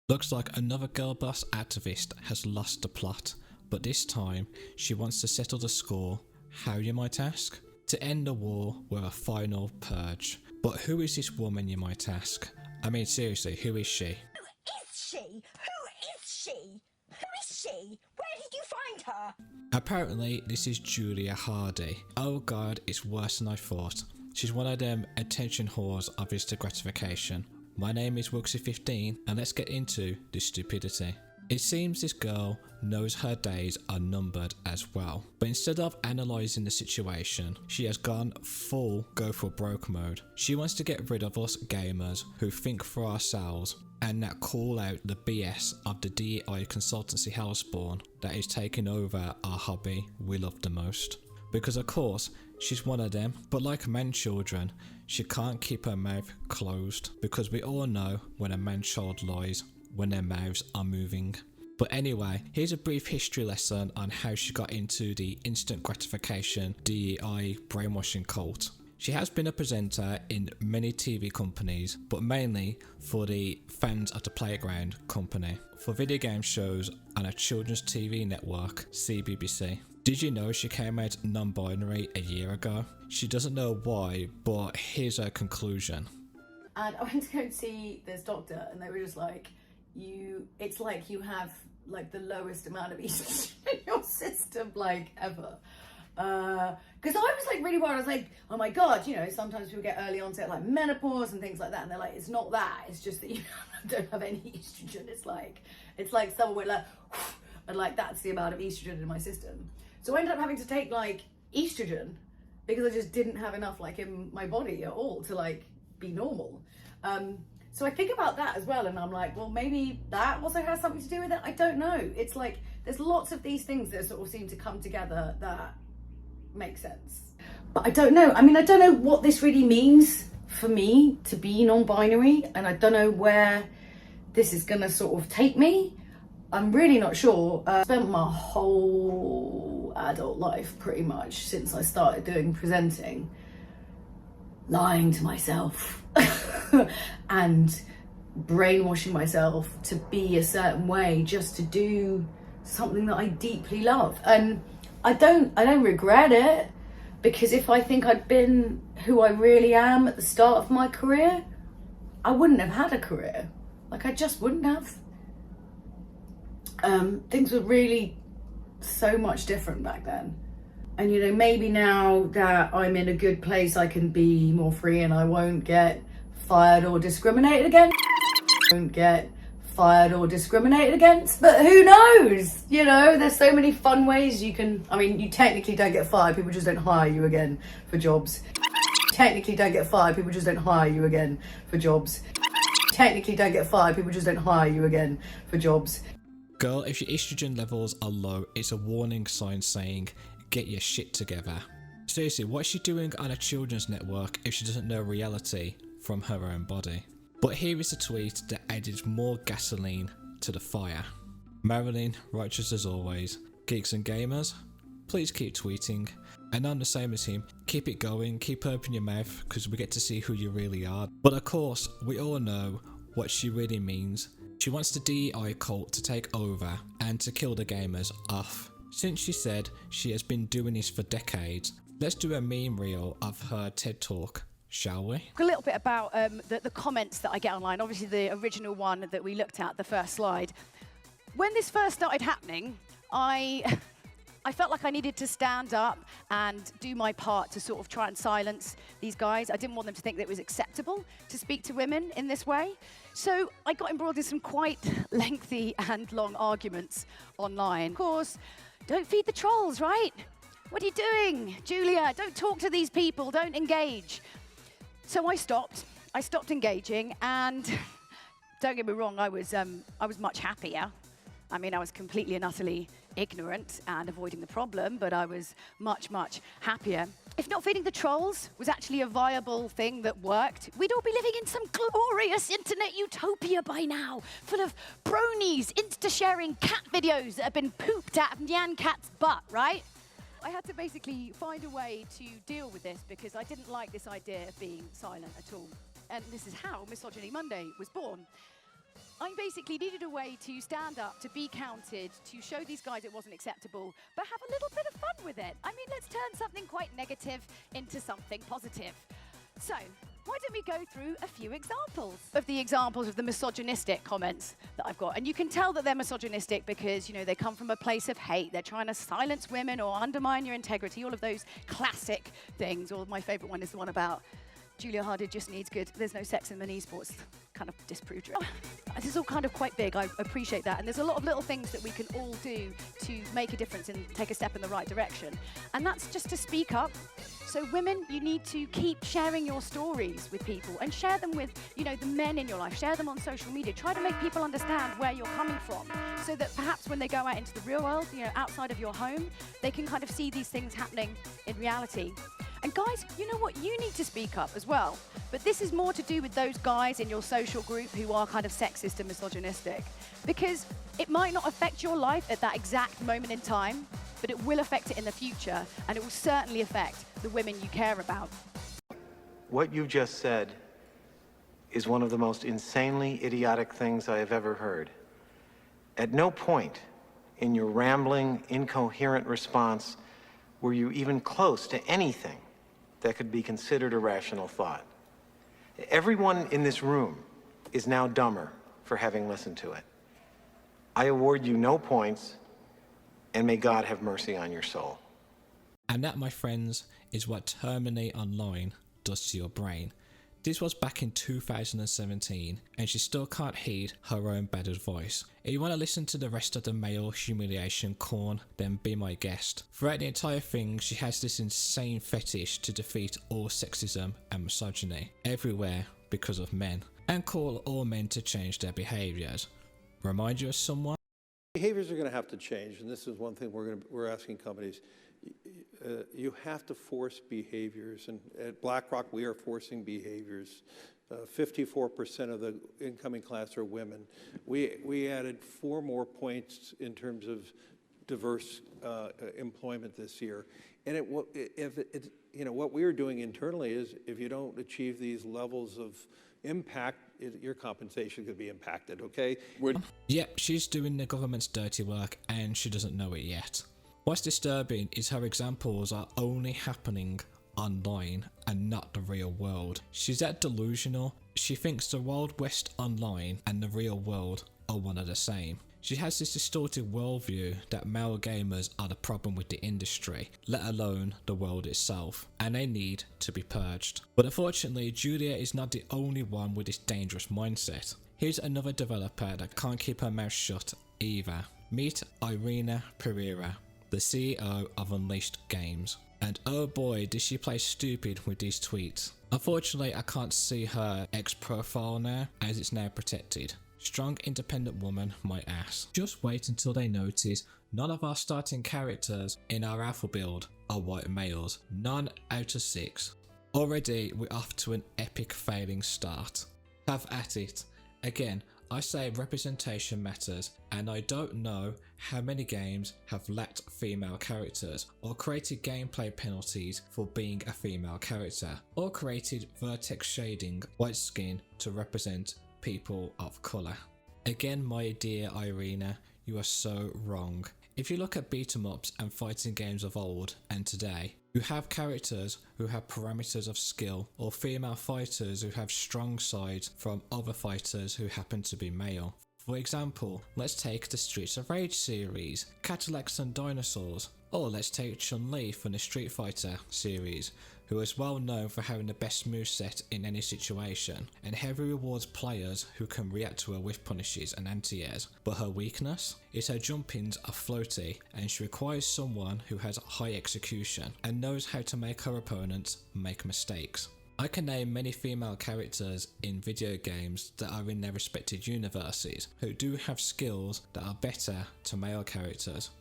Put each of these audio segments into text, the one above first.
Looks like another girl boss activist has lost the plot, but this time she wants to settle the score. How, you might ask? To end the war with a final purge. But who is this woman, you might ask? I mean, seriously, who is she? Who is she? Who is she? Who is she? Where did you find her? Apparently, this is Julia Hardy. Oh god, it's worse than I thought. She's one of them attention whores of instant gratification. My name is Wilksy15 and let's get into the stupidity. It seems this girl knows her days are numbered as well, but instead of analysing the situation, she has gone full go for broke mode. She wants to get rid of us gamers who think for ourselves and that call out the BS of the DEI consultancy hellspawn that is taking over our hobby we love the most. Because of course, she's one of them, but like man-children, she can't keep her mouth closed because we all know when a man-child lies when their mouths are moving. But anyway, here's a brief history lesson on how she got into the instant gratification DEI brainwashing cult. She has been a presenter in many TV companies, but mainly for the Fans at the Playground company, for video game shows on a children's TV network, CBBC. Did you know she came out non-binary a year ago? She doesn't know why, but here's her conclusion. And I went to go and see this doctor and they were just like, it's like you have like the lowest amount of estrogen in your system like ever. Because I was like really worried. I was like, oh my god, you know, sometimes people get early onset like menopause and things like that, and they're like, it's not that, it's just that you don't have any estrogen. It's like someone went like and like that's the amount of estrogen in my system. So I ended up having to take like estrogen because I just didn't have enough like in my body at all to like be normal. So I think about that as well, and I'm like, well, maybe that also has something to do with it. I don't know. It's like there's lots of these things that sort of seem to come together that make sense. But I don't know. I mean, I don't know what this really means for me to be non-binary, and I don't know where this is gonna sort of take me. I'm really not sure. I spent my whole adult life pretty much since I started doing presenting lying to myself and brainwashing myself to be a certain way just to do something that I deeply love. And I don't regret it, because if I think I'd been who I really am at the start of my career, I wouldn't have had a career. Like, I just wouldn't have. Things were really so much different back then. And you know, maybe now that I'm in a good place, I can be more free and I won't get fired or discriminated against. Won't get fired or discriminated against, but who knows? You know, there's so many fun ways you can, I mean, you technically don't get fired, people just don't hire you again for jobs. Technically don't get fired, people just don't hire you again for jobs. Technically don't get fired, people just don't hire you again for jobs. Girl, if your estrogen levels are low, it's a warning sign saying, get your shit together. Seriously, what's she doing on a children's network if she doesn't know reality from her own body? But here is a tweet that added more gasoline to the fire. Marilyn, righteous as always. Geeks and gamers, please keep tweeting. And I'm the same as him, keep it going, keep opening your mouth, because we get to see who you really are. But of course, we all know what she really means. She wants the DEI cult to take over and to kill the gamers off. Since she said she has been doing this for decades, let's do a meme reel of her TED Talk, shall we? A little bit about the comments that I get online. Obviously the original one that we looked at, the first slide. When this first started happening, I felt like I needed to stand up and do my part to sort of try and silence these guys. I didn't want them to think that it was acceptable to speak to women in this way. So I got embroiled in some quite lengthy and long arguments online. Of course, don't feed the trolls, right? What are you doing? Julia, don't talk to these people, don't engage. So I stopped engaging, and don't get me wrong, I was much happier. I mean, I was completely and utterly ignorant and avoiding the problem, but I was much, much happier. If not feeding the trolls was actually a viable thing that worked, we'd all be living in some glorious internet utopia by now, full of bronies insta-sharing cat videos that have been pooped out of Nyan Cat's butt, right? I had to basically find a way to deal with this because I didn't like this idea of being silent at all. And this is how Misogyny Monday was born. I basically needed a way to stand up, to be counted, to show these guys it wasn't acceptable, but have a little bit of fun with it. I mean, let's turn something quite negative into something positive. So, why don't we go through a few examples of the misogynistic comments that I've got. And you can tell that they're misogynistic because, you know, they come from a place of hate. They're trying to silence women or undermine your integrity, all of those classic things. Or my favorite one is the one about Julia Harded just needs good, there's no sex in mini esports. Kind of disproved it. This is all kind of quite big, I appreciate that. And there's a lot of little things that we can all do to make a difference and take a step in the right direction. And that's just to speak up. So women, you need to keep sharing your stories with people and share them with, you know, the men in your life. Share them on social media. Try to make people understand where you're coming from so that perhaps when they go out into the real world, you know, outside of your home, they can kind of see these things happening in reality. And guys, you know what? You need to speak up as well. But this is more to do with those guys in your social group who are kind of sexist and misogynistic. Because it might not affect your life at that exact moment in time, but it will affect it in the future, and it will certainly affect the women you care about. What you just said is one of the most insanely idiotic things I have ever heard. At no point in your rambling, incoherent response were you even close to anything that could be considered a rational thought. Everyone in this room is now dumber for having listened to it. I award you no points, and may God have mercy on your soul. And that, my friends, is what Terminate Online does to your brain. This was back in 2017, and she still can't heed her own bad advice. If you want to listen to the rest of the male humiliation corn, then be my guest. Throughout the entire thing, she has this insane fetish to defeat all sexism and misogyny everywhere because of men, and call all men to change their behaviours. Remind you of someone? Behaviors are going to have to change, and this is one thing we're asking companies. You have to force behaviors, and at BlackRock we are forcing behaviors. 54% of the incoming class are women. We added 4 more points in terms of diverse employment this year. And you know, what we are doing internally is if you don't achieve these levels of impact, your compensation could be impacted, okay? Yep, she's doing the government's dirty work and she doesn't know it yet. What's disturbing is her examples are only happening online and not the real world. She's that delusional. She thinks the Wild West online and the real world are one and the same. She has this distorted worldview that male gamers are the problem with the industry, let alone the world itself, and they need to be purged. But unfortunately, Julia is not the only one with this dangerous mindset. Here's another developer that can't keep her mouth shut either. Meet Irena Pereira, the CEO of Unleashed Games. And oh boy, did she play stupid with these tweets. Unfortunately, I can't see her X profile now, as it's now protected. Strong independent woman, my ass. Just wait until they notice none of our starting characters in our alpha build are white males. None out of 6. Already we're off to an epic failing start. Have at it. Again, I say representation matters, and I don't know how many games have lacked female characters, or created gameplay penalties for being a female character, or created vertex shading white skin to represent people of colour. Again, my dear Irena, you are so wrong. If you look at beat 'em ups and fighting games of old and today, you have characters who have parameters of skill, or female fighters who have strong sides from other fighters who happen to be male. For example, let's take the Streets of Rage series, Cadillacs and Dinosaurs, or let's take Chun-Li from the Street Fighter series, who is well known for having the best moveset in any situation, and heavily rewards players who can react to her whiff punishes and anti-airs. But her weakness is her jump-ins are floaty, and she requires someone who has high execution and knows how to make her opponents make mistakes. I can name many female characters in video games that are in their respected universes who do have skills that are better to male characters.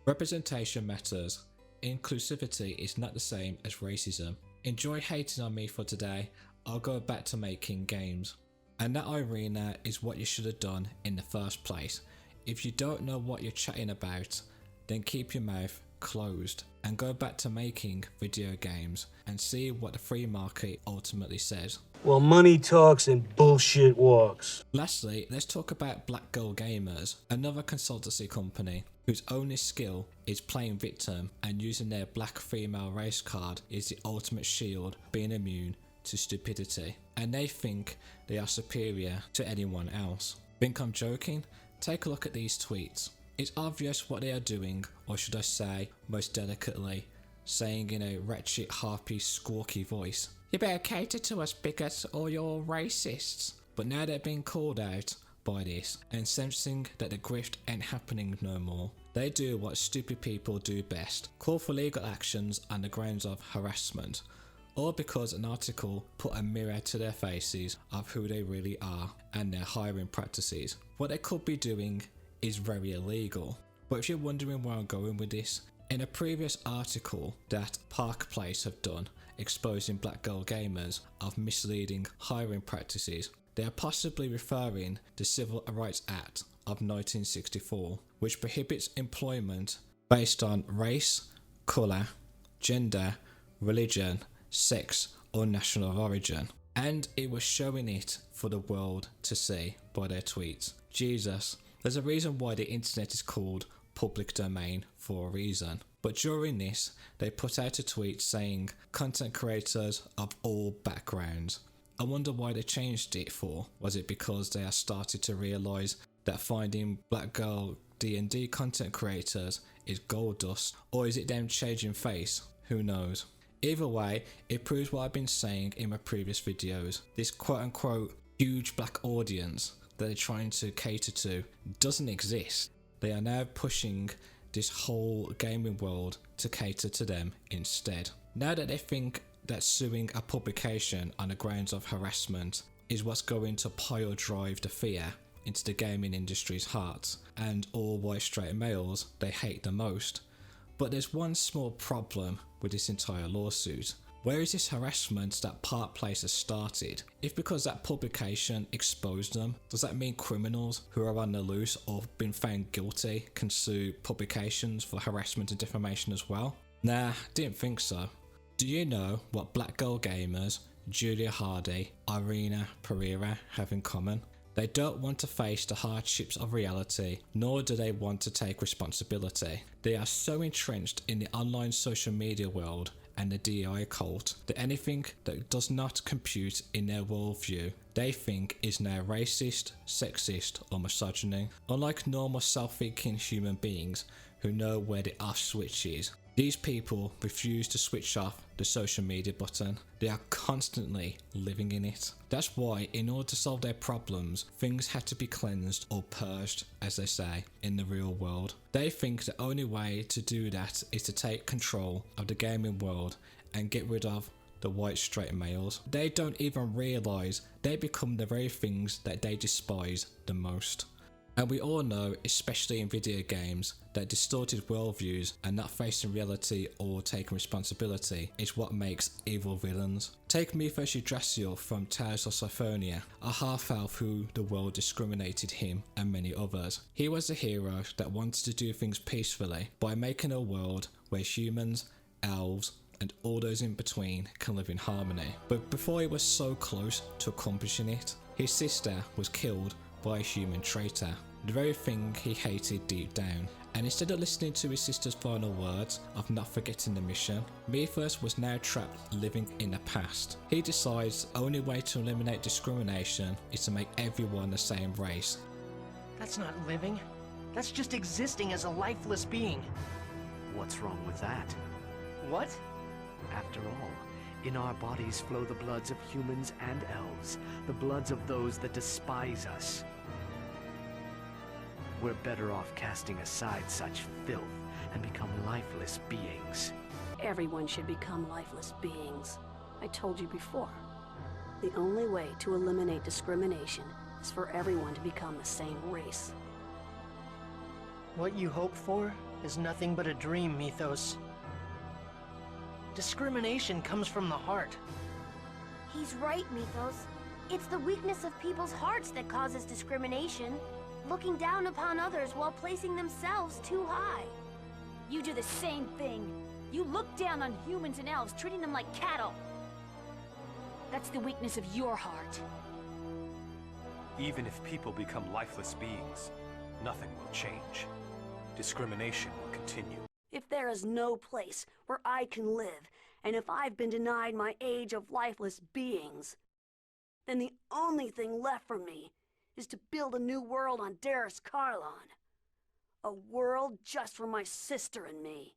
Representation matters. Inclusivity is not the same as racism. Enjoy hating on me for today. I'll go back to making games. And that, Irena, is what you should have done in the first place. If you don't know what you're chatting about, then keep your mouth closed and go back to making video games and see what the free market ultimately says. Well, money talks and bullshit walks. Lastly, let's talk about Black Girl Gamers, another consultancy company whose only skill is playing victim and using their black female race card is the ultimate shield, being immune to stupidity. And they think they are superior to anyone else. Think I'm joking? Take a look at these tweets. It's obvious what they are doing, or should I say, most delicately, saying in a wretched, harpy, squawky voice, "You better cater to us bigots or you're racists." But now they're being called out by this and sensing that the grift ain't happening no more, they do what stupid people do best, call for legal actions on the grounds of harassment, or because an article put a mirror to their faces of who they really are and their hiring practices. What they could be doing is very illegal. But if you're wondering where I'm going with this, in a previous article that Park Place have done exposing Black Girl Gamers of misleading hiring practices, they are possibly referring to the Civil Rights Act of 1964, which prohibits employment based on race, colour, gender, religion, sex or national origin. And it was showing it for the world to see by their tweets. Jesus, there's a reason why the internet is called public domain for a reason. But during this, they put out a tweet saying content creators of all backgrounds. I wonder why they changed it for. Was it because they are started to realise that finding Black Girl D&D content creators is gold dust, or is it them changing face? Who knows? Either way, it proves what I've been saying in my previous videos. This quote unquote huge black audience that they're trying to cater to doesn't exist. They are now pushing this whole gaming world to cater to them instead. Now that they think that suing a publication on the grounds of harassment is what's going to pile drive the fear into the gaming industry's hearts, and all white straight males they hate the most. But there's one small problem with this entire lawsuit. Where is this harassment that Park Place has started? If because that publication exposed them, does that mean criminals who are on the loose or been found guilty can sue publications for harassment and defamation as well? Nah, didn't think so. Do you know what Black Girl Gamers, Julia Hardy, Irena Pereira have in common? They don't want to face the hardships of reality, nor do they want to take responsibility. They are so entrenched in the online social media world and the DEI cult that anything that does not compute in their worldview they think is now racist, sexist or misogyny. Unlike normal self-thinking human beings who know where the off switch is, these people refuse to switch off the social media button. They are constantly living in it. That's why, in order to solve their problems, things had to be cleansed or purged, as they say, in the real world. They think the only way to do that is to take control of the gaming world and get rid of the white straight males. They don't even realise they become the very things that they despise the most. And we all know, especially in video games, that distorted worldviews and not facing reality or taking responsibility is what makes evil villains. Take Mythos Yggdrasil from Tales of Symphonia, a half-elf who the world discriminated him and many others. He was a hero that wanted to do things peacefully by making a world where humans, elves, and all those in between can live in harmony. But before he was so close to accomplishing it, his sister was killed by a human traitor, the very thing he hated deep down. And instead of listening to his sister's final words of not forgetting the mission, Mythos was now trapped living in the past. He decides the only way to eliminate discrimination is to make everyone the same race. That's not living. That's just existing as a lifeless being. What's wrong with that? What? After all, in our bodies flow the bloods of humans and elves, the bloods of those that despise us. We're better off casting aside such filth and become lifeless beings. Everyone should become lifeless beings. I told you before. The only way to eliminate discrimination is for everyone to become the same race. What you hope for is nothing but a dream, Mythos. Discrimination comes from the heart. He's right, Mythos. It's the weakness of people's hearts that causes discrimination. Looking down upon others while placing themselves too high. You do the same thing. You look down on humans and elves, treating them like cattle. That's the weakness of your heart. Even if people become lifeless beings, nothing will change. Discrimination will continue. If there is no place where I can live, and if I've been denied my age of lifeless beings, then the only thing left for me is to build a new world on Darris Carlon. A world just for my sister and me.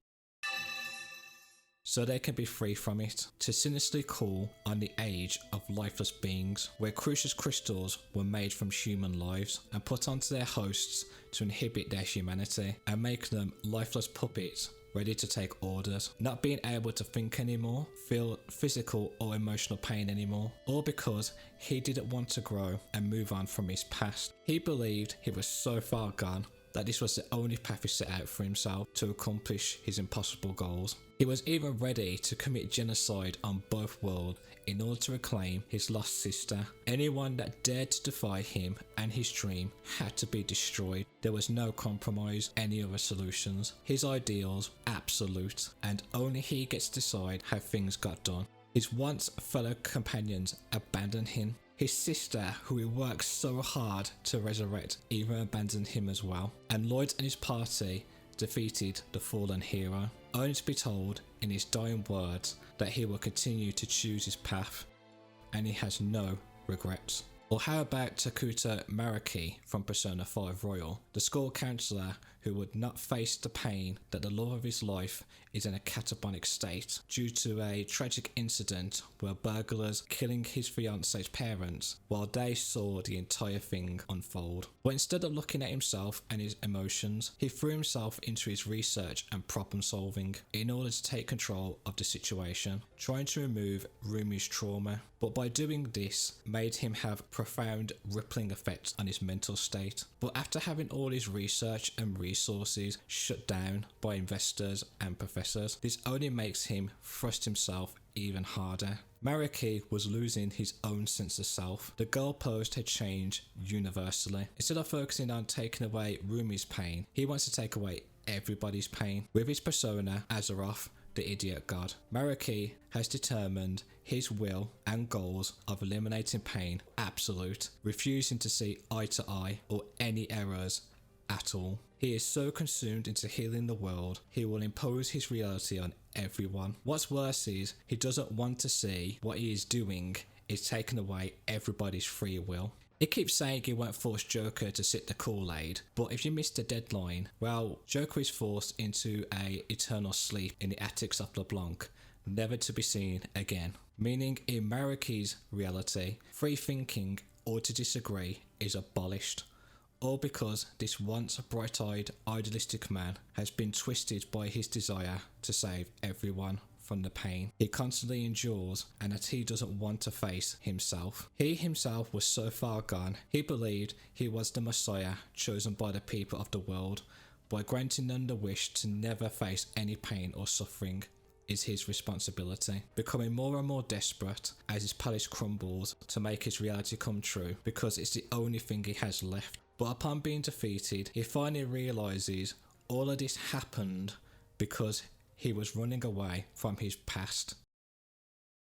So they can be free from it, to sinisterly call on the age of lifeless beings, where crucius crystals were made from human lives and put onto their hosts to inhibit their humanity and make them lifeless puppets ready to take orders, not being able to think anymore, feel physical or emotional pain anymore, all because he didn't want to grow and move on from his past. He believed he was so far gone that this was the only path he set out for himself to accomplish his impossible goals. He was even ready to commit genocide on both worlds in order to reclaim his lost sister. Anyone that dared to defy him and his dream had to be destroyed. There was no compromise, any other solutions. His ideals, absolute, and only he gets to decide how things got done. His once fellow companions abandoned him. His sister, who he worked so hard to resurrect, even abandoned him as well. And Lloyd and his party defeated the fallen hero, only to be told in his dying words that he will continue to choose his path, and he has no regrets. Or how about Takuta Maraki from Persona 5 Royal, the school counsellor who would not face the pain that the love of his life is in a catabolic state due to a tragic incident where burglars killing his fiance's parents while they saw the entire thing unfold. But instead of looking at himself and his emotions, he threw himself into his research and problem solving in order to take control of the situation, trying to remove Rumi's trauma. But by doing this, made him have profound rippling effects on his mental state. But after having all his research and resources shut down by investors and professors, this only makes him thrust himself even harder. Maraki was losing his own sense of self. The goalpost had changed universally. Instead of focusing on taking away Rumi's pain, he wants to take away everybody's pain. With his persona, Azeroth, the idiot god, Maraki has determined his will and goals of eliminating pain absolute, refusing to see eye to eye or any errors at all. He is so consumed into healing the world, he will impose his reality on everyone. What's worse is, he doesn't want to see what he is doing is taking away everybody's free will. He keeps saying he won't force Joker to sip the Kool-Aid, but if you miss the deadline, well, Joker is forced into a eternal sleep in the attics of LeBlanc, never to be seen again. Meaning in Maraki's reality, free thinking or to disagree is abolished. All because this once bright-eyed, idealistic man has been twisted by his desire to save everyone from the pain he constantly endures and that he doesn't want to face himself. He himself was so far gone, he believed he was the Messiah chosen by the people of the world. By granting them the wish to never face any pain or suffering is his responsibility, becoming more and more desperate as his palace crumbles to make his reality come true because it's the only thing he has left. But upon being defeated, he finally realises all of this happened because he was running away from his past.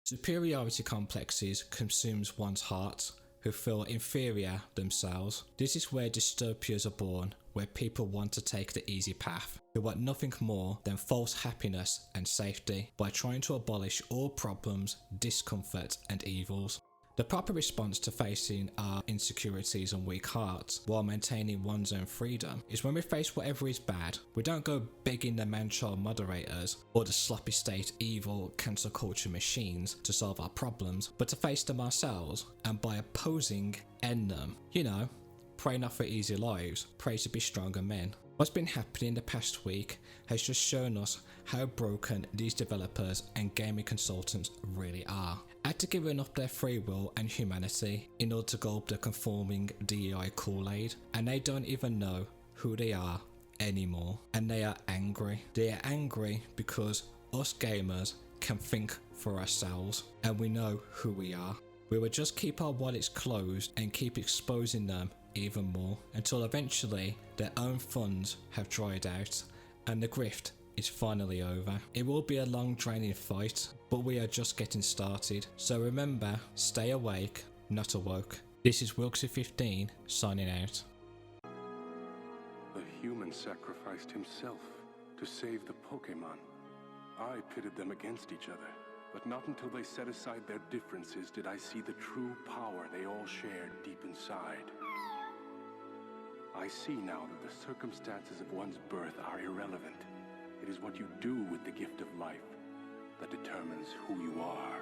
Superiority complexes consumes one's heart, who feel inferior themselves. This is where dystopias are born, where people want to take the easy path, who want nothing more than false happiness and safety by trying to abolish all problems, discomfort and evils. The proper response to facing our insecurities and weak hearts while maintaining one's own freedom is when we face whatever is bad, we don't go begging the man-child moderators or the sloppy state evil cancel culture machines to solve our problems, but to face them ourselves and by opposing, end them. You know, pray not for easy lives, pray to be stronger men. What's been happening the past week has just shown us how broken these developers and gaming consultants really are. After giving up their free will and humanity in order to gulp the conforming DEI Kool-Aid, and they don't even know who they are anymore. And they are angry. They are angry because us gamers can think for ourselves and we know who we are. We will just keep our wallets closed and keep exposing them even more until eventually their own funds have dried out and the grift is finally over. It will be a long draining fight, but we are just getting started. So remember, stay awake, not awoke. This is Wilkesy15 signing out. The human sacrificed himself to save the Pokemon. I pitted them against each other, but not until they set aside their differences did I see the true power they all shared deep inside. I see now that the circumstances of one's birth are irrelevant. It is what you do with the gift of life that determines who you are.